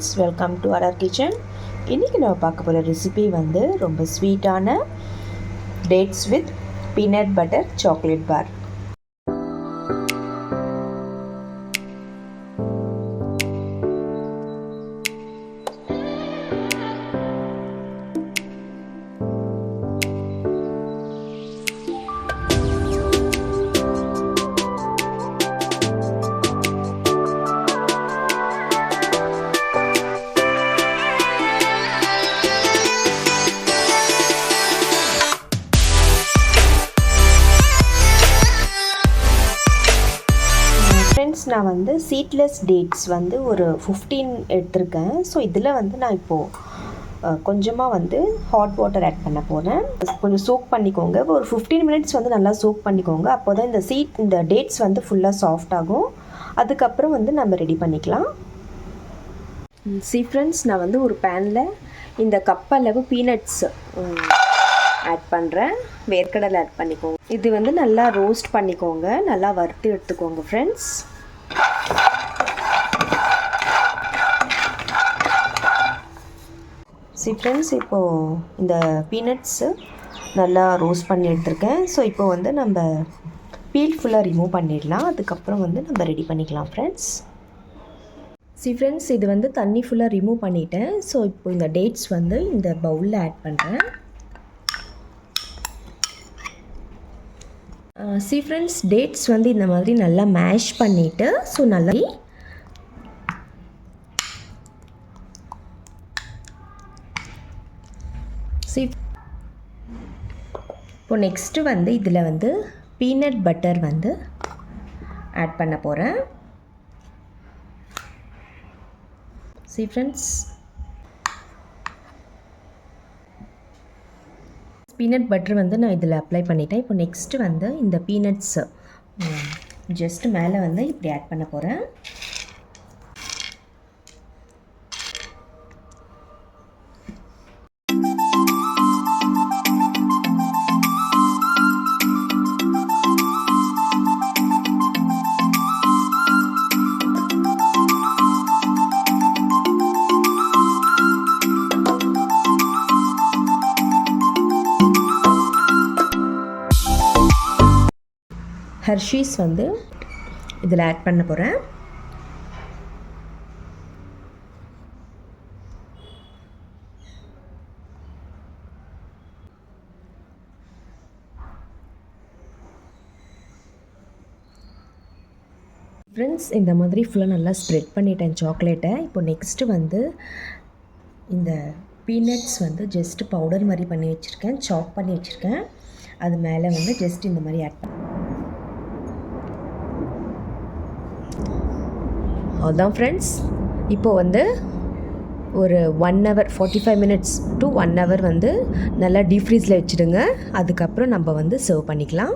Friends, welcome to RR kitchen. இன்றைக்கி நம்ம பார்க்க போகிற ரெசிபி வந்து ரொம்ப ஸ்வீட்டான dates with peanut butter chocolate bar. நான் வந்து சீட்லெஸ் டேட்ஸ் வந்து ஒரு 15 எடுத்திருக்கேன். ஸோ இதில் வந்து நான் இப்போது கொஞ்சமாக வந்து ஹாட் வாட்டர் ஆட் பண்ண போகிறேன். கொஞ்சம் சோக் பண்ணிக்கோங்க. ஒரு 15 மினிட்ஸ் வந்து நல்லா சோக் பண்ணிக்கோங்க. அப்போ தான் இந்த டேட்ஸ் வந்து ஃபுல்லாக சாஃப்ட் ஆகும். அதுக்கப்புறம் வந்து நம்ம ரெடி பண்ணிக்கலாம். ஃப்ரெண்ட்ஸ், நான் வந்து ஒரு பேனில் இந்த கப்பளவு பீனட்ஸ் ஆட் பண்ணுறேன். வேர்க்கடலை ஆட் பண்ணிக்கோங்க. இது வந்து நல்லா ரோஸ்ட் பண்ணிக்கோங்க, நல்லா வறுத்து எடுத்துக்கோங்க ஃப்ரெண்ட்ஸ். ஃப்ரெண்ட்ஸ், இப்போது இந்த பீனட்ஸு நல்லா ரோஸ்ட் பண்ணி எடுத்துருக்கேன். ஸோ இப்போ வந்து நம்ம பீல் ஃபுல்லாக ரிமூவ் பண்ணிடலாம். அதுக்கப்புறம் வந்து நம்ம ரெடி பண்ணிக்கலாம் ஃப்ரெண்ட்ஸ். ஃப்ரெண்ட்ஸ், இது வந்து தண்ணி ஃபுல்லாக ரிமூவ் பண்ணிட்டேன். ஸோ இப்போ இந்த டேட்ஸ் வந்து இந்த பவுலில் ஆட் பண்ணுறேன். ஃப்ரெண்ட்ஸ், டேட்ஸ் வந்து இந்த மாதிரி நல்லா மேஷ் பண்ணிவிட்டு ஸோ நல்லா இப்போ நெக்ஸ்ட்டு வந்து இதில் வந்து பீனட் பட்டர் வந்து ஆட் பண்ண போகிறேன். ஃப்ரெண்ட்ஸ், பீனட் பட்டர் வந்து நான் இதில் அப்ளை பண்ணிட்டேன். இப்போ நெக்ஸ்ட்டு வந்து இந்த பீனட்ஸ் ஜஸ்ட்டு மேலே வந்து இப்படி ஆட் பண்ண போகிறேன். ஹர்ஷீஸ் வந்து இதில் ஆட் பண்ண போகிறேன். ஃப்ரெண்ட்ஸ், இந்த மாதிரி ஃபுல்லாக நல்லா ஸ்ப்ரெட் பண்ணிட்டேன் சாக்லேட்டை. இப்போ நெக்ஸ்ட்டு வந்து இந்த பீனட்ஸ் வந்து ஜஸ்ட்டு பவுடர் மாதிரி பண்ணி வச்சுருக்கேன், சாப் பண்ணி வச்சுருக்கேன். அது மேலே வந்து ஜஸ்ட் இந்த மாதிரி ஆட் பண்ண. அதுதான் ஃப்ரெண்ட்ஸ், இப்போது வந்து ஒரு 1 hour 45 minutes to 1 hour வந்து நல்லா டீப் ஃப்ரீஸில் வச்சுடுங்க. அதுக்கப்புறம் நம்ம வந்து சர்வ் பண்ணிக்கலாம்.